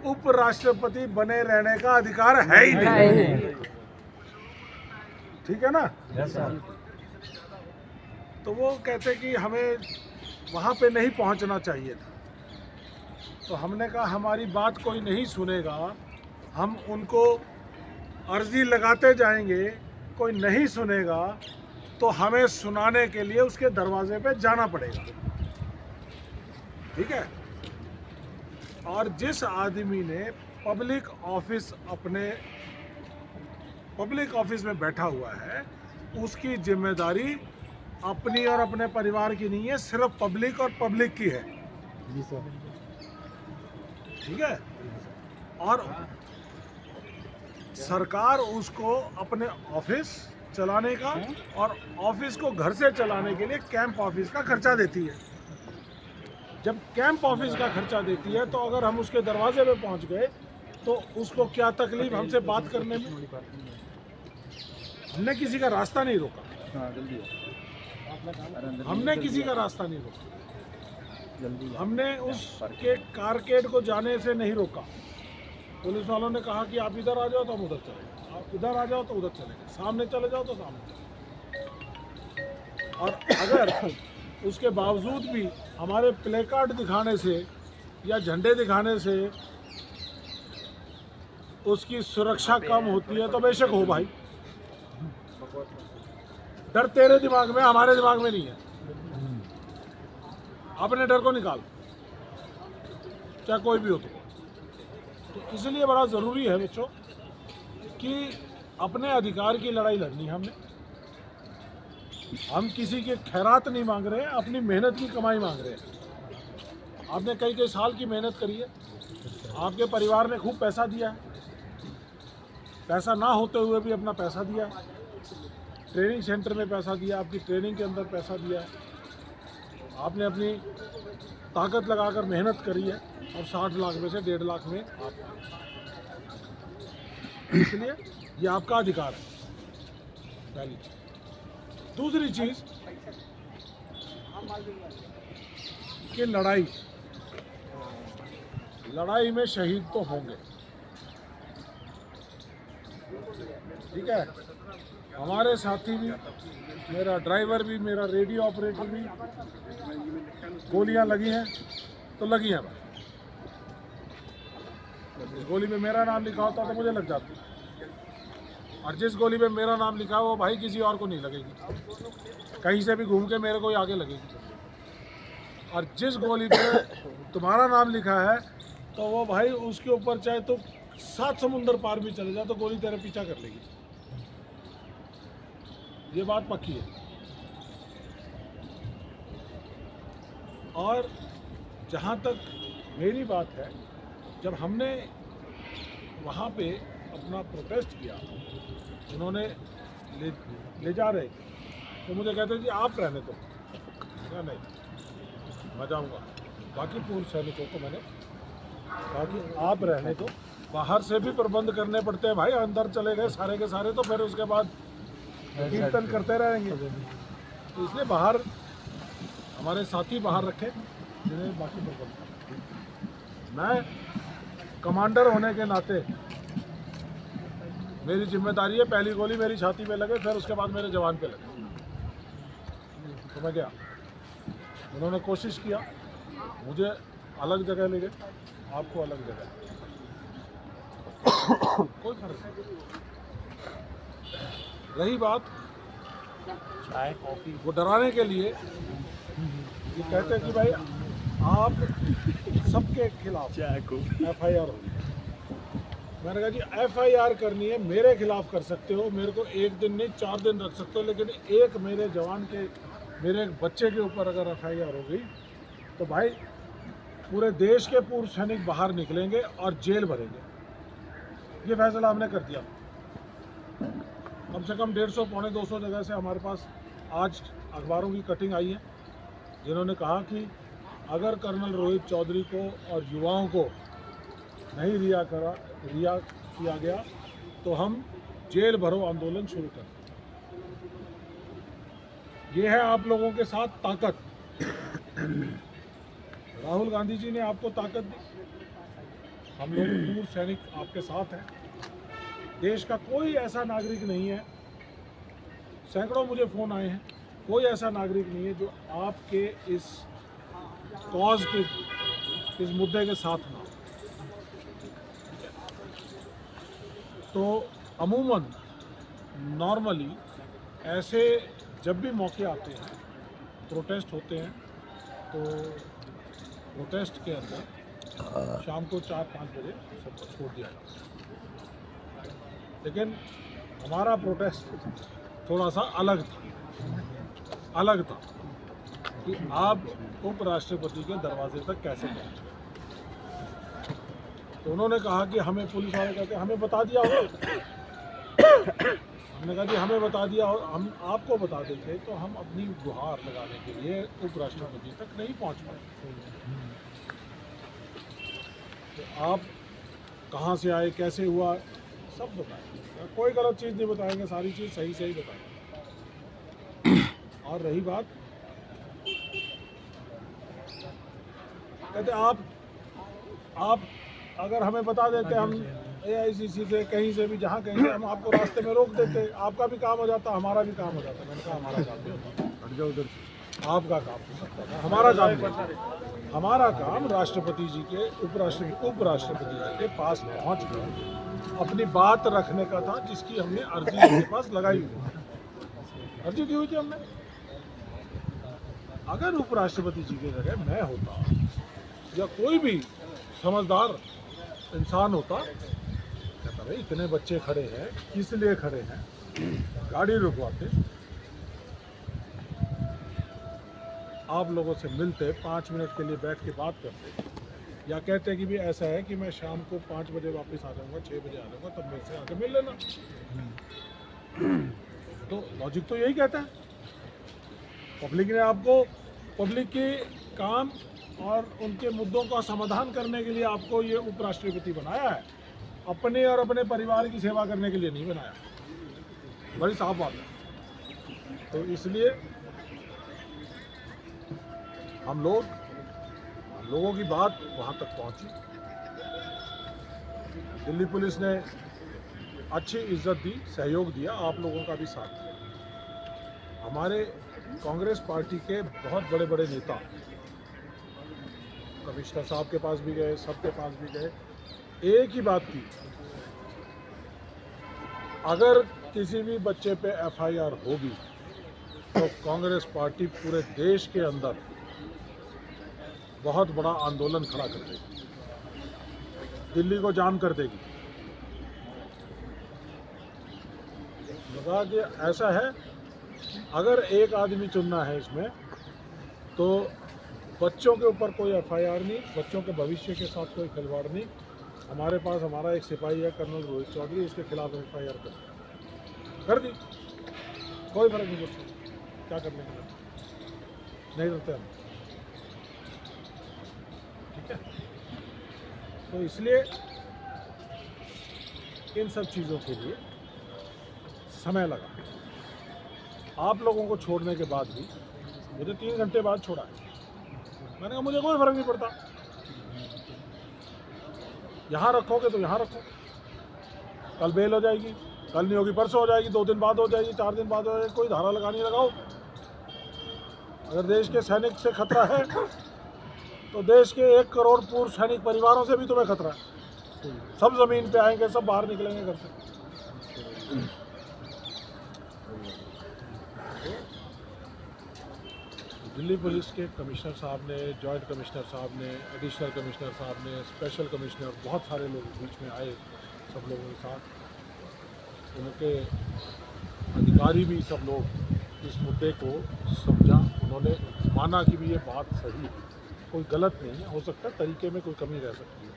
उपराष्ट्रपति बने रहने का अधिकार है ही नहीं। ठीक है ना? तो वो कहते कि हमें वहाँ पे नहीं पहुँचना चाहिए था। तो हमने कहा हमारी बात कोई नहीं सुनेगा, हम उनको अर्जी लगाते जाएंगे, कोई नहीं सुनेगा तो हमें सुनाने के लिए उसके दरवाजे पे जाना पड़ेगा। ठीक है? और जिस आदमी ने पब्लिक ऑफिस में बैठा हुआ है, उसकी जिम्मेदारी अपनी और अपने परिवार की नहीं है, सिर्फ पब्लिक और पब्लिक की है। जी सर। ठीक है? और सरकार उसको अपने ऑफिस चलाने का और ऑफिस को घर से चलाने के लिए कैंप ऑफिस का खर्चा देती है। जब कैंप ऑफिस का खर्चा देती है तो अगर हम उसके दरवाजे पे पहुंच गए तो उसको क्या तकलीफ हमसे बात करने में? हमने किसी का रास्ता नहीं रोका, हमने किसी का रास्ता नहीं रोका, हमने उसके कारकेड को जाने से नहीं रोका। पुलिस वालों ने कहा कि आप इधर आ जाओ तो हम उधर चले गए, आप इधर आ जाओ तो उधर चले गए, सामने चले जाओ तो सामने चले गए। और अगर उसके बावजूद भी हमारे प्ले कार्ड दिखाने से या झंडे दिखाने से उसकी सुरक्षा कम होती है तो बेशक हो भाई, डर तेरे दिमाग में, हमारे दिमाग में नहीं है। अपने डर को निकाल, चाहे कोई भी हो। तो इसलिए बड़ा ज़रूरी है बच्चों कि अपने अधिकार की लड़ाई लड़नी है हमने। हम किसी के खैरात नहीं मांग रहे हैं, अपनी मेहनत की कमाई मांग रहे हैं। आपने कई साल की मेहनत करी है, आपके परिवार ने खूब पैसा दिया है, पैसा ना होते हुए भी अपना पैसा दिया है, ट्रेनिंग सेंटर में पैसा दिया, आपकी ट्रेनिंग के अंदर पैसा दिया है, आपने अपनी ताकत लगाकर मेहनत करी है और 60 लाख में से 1.5 लाख में आप, इसलिए ये आपका अधिकार है, पहली चीज। दूसरी चीज कि लड़ाई में शहीद तो होंगे। ठीक है? हमारे साथी भी, मेरा ड्राइवर भी, मेरा रेडियो ऑपरेटर भी, गोलियां लगी हैं तो लगी हैं भाई। जिस गोली में मेरा नाम लिखा होता तो मुझे लग जाती, और जिस गोली में मेरा नाम लिखा वो भाई किसी और को नहीं लगेगी, कहीं से भी घूम के मेरे को ही आगे लगेगी। और जिस गोली पे तुम्हारा नाम लिखा है तो वो भाई उसके ऊपर चाहे तो 7 समुंदर पार भी चले जाए तो गोली तेरे पीछा कर लेगी। ये बात पक्की है। और जहाँ तक मेरी बात है, जब हमने वहाँ पे अपना प्रोटेस्ट किया, उन्होंने ले जा रहे तो मुझे कहते जी आप रहने दो, या नहीं मैं जाऊँगा। बाकी पूर्व सैनिकों को मैंने कहा कि आप रहने दो, बाहर से भी प्रबंध करने पड़ते हैं भाई, अंदर चले गए सारे के सारे तो फिर उसके बाद कीर्तन करते रहेंगे। तो इसलिए बाहर हमारे साथी बाहर रखे, जिन्हें बाकी प्रबंध। मैं कमांडर होने के नाते मेरी जिम्मेदारी है, पहली गोली मेरी छाती पे लगे, फिर उसके बाद मेरे जवान पे लगे। तो मैं गया, उन्होंने कोशिश किया, मुझे अलग जगह ले गए, आपको अलग जगह, कोई फर्क नहीं। रही बात चाय कॉफी, वो डराने के लिए ये कहते हैं कि भाई आप सबके खिलाफ FIR होगी। मैंने कहा जी FIR करनी है, मेरे खिलाफ कर सकते हो, मेरे को 1 दिन नहीं 4 दिन रख सकते हो, लेकिन एक मेरे जवान के, मेरे एक बच्चे के ऊपर अगर FIR हो गई तो भाई पूरे देश के पूर्व सैनिक बाहर निकलेंगे और जेल भरेंगे। ये फैसला हमने कर दिया। कम से कम 150 पौने 200 जगह से हमारे पास आज अखबारों की कटिंग आई है, जिन्होंने कहा कि अगर कर्नल रोहित चौधरी को और युवाओं को नहीं रिहा किया गया तो हम जेल भरो आंदोलन शुरू करें। ये है आप लोगों के साथ ताकत। राहुल गांधी जी ने आपको ताकत दी, हम लोग पूर्व सैनिक आपके साथ हैं। देश का कोई ऐसा नागरिक नहीं है, सैकड़ों मुझे फ़ोन आए हैं, कोई ऐसा नागरिक नहीं है जो आपके इस कॉज के, इस मुद्दे के साथ ना हो। तो अमूमन नॉर्मली ऐसे जब भी मौके आते हैं, प्रोटेस्ट होते हैं, तो प्रोटेस्ट के अंदर शाम को 4-5 बजे सबको छोड़ दिया जाता है। लेकिन हमारा प्रोटेस्ट थोड़ा सा अलग था कि आप उपराष्ट्रपति के दरवाजे तक कैसे पहुँचे। तो उन्होंने कहा कि हमें, पुलिस वाले कहते हैं हमें बता दिया होगा। हमने कहा कि हमें बता दिया हो, हम आपको बता देते तो हम अपनी गुहार लगाने के लिए उपराष्ट्रपति तक नहीं पहुंच पाए। तो आप कहाँ से आए, कैसे हुआ, सब बताएंगे, कोई गलत चीज़ नहीं बताएंगे, सारी चीज़ सही बताएंगे। और रही बात, कहते आप अगर हमें बता देते, हम AICC से कहीं से भी, जहाँ कहीं से, हम आपको रास्ते में रोक देते, आपका भी काम हो जाता, हमारा भी काम हो जाता। मैंने कहा हमारा काम नहीं होता, हट जाओ उधर से, आपका काम हो सकता था, हमारा काम नहीं। हमारा काम राष्ट्रपति जी के, उपराष्ट्रपति जी के पास पहुँच कर अपनी बात रखने का था, जिसकी हमने अर्जी उनके पास लगाई हुई, अर्जी दी हुई थी हमने। अगर उपराष्ट्रपति जी की जगह मैं होता या कोई भी समझदार इंसान होता, कहता भाई इतने बच्चे खड़े हैं, किस लिए खड़े हैं, गाड़ी रुकवाते, आप लोगों से मिलते, 5 मिनट के लिए बैठ के बात करते, या कहते कि भी ऐसा है कि मैं शाम को 5 बजे वापस आ जाऊंगा, 6 बजे आ जाऊंगा, तब मेरे से आके मिल लेना। तो लॉजिक तो यही कहता है। पब्लिक ने आपको, पब्लिक के काम और उनके मुद्दों का समाधान करने के लिए आपको ये उपराष्ट्रपति बनाया है, अपने और अपने परिवार की सेवा करने के लिए नहीं बनाया। बड़ी साफ बात है। तो इसलिए हम लोगों की बात वहाँ तक पहुँची। दिल्ली पुलिस ने अच्छी इज्जत दी, सहयोग दिया, आप लोगों का भी साथ दिया। हमारे कांग्रेस पार्टी के बहुत बड़े बड़े नेता कमिश्नर साहब के पास भी गए, सबके पास भी गए। एक ही बात थी, अगर किसी भी बच्चे पे FIR होगी तो कांग्रेस पार्टी पूरे देश के अंदर बहुत बड़ा आंदोलन खड़ा कर देगी, दिल्ली को जाम कर देगी। लगा कि ऐसा है, अगर एक आदमी चुनना है इसमें, तो बच्चों के ऊपर कोई FIR नहीं, बच्चों के भविष्य के साथ कोई खिलवाड़ नहीं। हमारे पास हमारा एक सिपाही है, कर्नल रोहित चौधरी, उसके खिलाफ FIR कर दी, कोई फर्क नहीं पड़ता, क्या करने के लिए नहीं करते हम, ठीक है। तो इसलिए इन सब चीज़ों के लिए समय लगा। आप लोगों को छोड़ने के बाद भी, मुझे 3 घंटे बाद छोड़ा है, मैंने कहा मुझे कोई फर्क नहीं पड़ता, यहाँ रखोगे तो यहाँ रखो, कल बेल हो जाएगी, कल नहीं होगी परसों हो जाएगी, 2 दिन बाद हो जाएगी, 4 दिन बाद हो जाएगी, कोई धारा लगानी लगाओ। अगर देश के सैनिक से खतरा है तो देश के 1 करोड़ पूर्व सैनिक परिवारों से भी तुम्हें खतरा है। सब जमीन पे आएंगे, सब बाहर निकलेंगे घर से। दिल्ली पुलिस के कमिश्नर साहब ने, जॉइंट कमिश्नर साहब ने, एडिशनल कमिश्नर साहब ने, स्पेशल कमिश्नर, बहुत सारे लोग बीच में आए, सब लोगों के साथ, उनके अधिकारी भी सब लोग इस मुद्दे को समझा। उन्होंने माना कि भी ये बात सही है, कोई गलत नहीं है, हो सकता है तरीके में कोई कमी रह सकती है।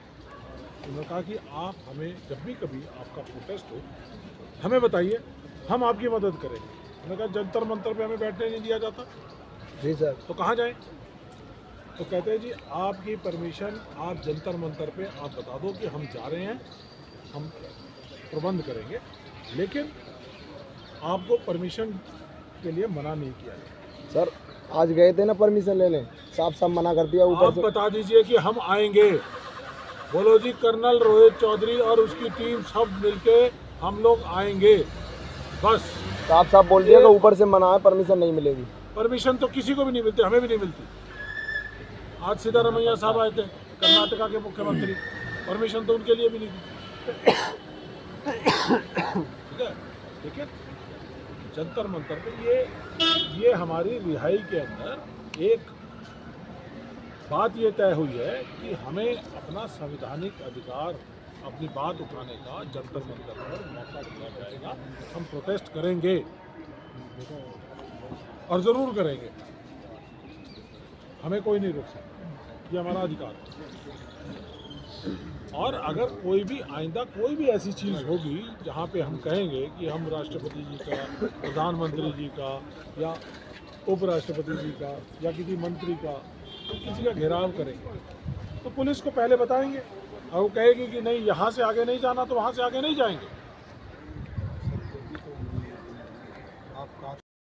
उन्होंने कहा कि आप हमें जब भी कभी आपका प्रोटेस्ट हो हमें बताइए, हम आपकी मदद करेंगे। उन्होंने कहा जंतर मंतर पे हमें बैठने नहीं दिया जाता। जी सर। तो कहाँ जाएं? तो कहते हैं जी आपकी परमिशन, आप जंतर मंतर पे आप बता दो कि हम जा रहे हैं, हम प्रबंध करेंगे, लेकिन आपको परमिशन के लिए मना नहीं किया जाए। सर आज गए थे ना परमिशन लेने, साफ साफ मना कर दिया ऊपर से। बता दीजिए कि हम आएंगे, बोलो जी कर्नल रोहित चौधरी और उसकी टीम सब मिलके हम लोग आएंगे, बस। साफ साफ बोल दिया कि ऊपर से मना है, परमिशन नहीं मिलेगी। परमिशन तो किसी को भी नहीं मिलती, हमें भी नहीं मिलती। आज सिद्धारमैया साहब आए थे, कर्नाटका के मुख्यमंत्री, परमिशन तो उनके लिए भी नहीं दी। ठीक है, ठीक है। जंतर मंतर पे ये हमारी रिहाई के अंदर एक बात ये तय हुई है कि हमें अपना संवैधानिक अधिकार, अपनी बात उठाने का जंतर मंतर पर मौका दिया जाएगा। हम प्रोटेस्ट करेंगे और ज़रूर करेंगे, हमें कोई नहीं रोक सकता, ये हमारा अधिकार है। और अगर कोई भी आइंदा कोई भी ऐसी चीज़ होगी जहाँ पे हम कहेंगे कि हम राष्ट्रपति जी का, प्रधानमंत्री जी का या उपराष्ट्रपति जी का या किसी मंत्री का किसी का घेराव करेंगे, तो पुलिस को पहले बताएंगे और वो कहेगी कि नहीं यहाँ से आगे नहीं जाना, तो वहाँ से आगे नहीं जाएंगे।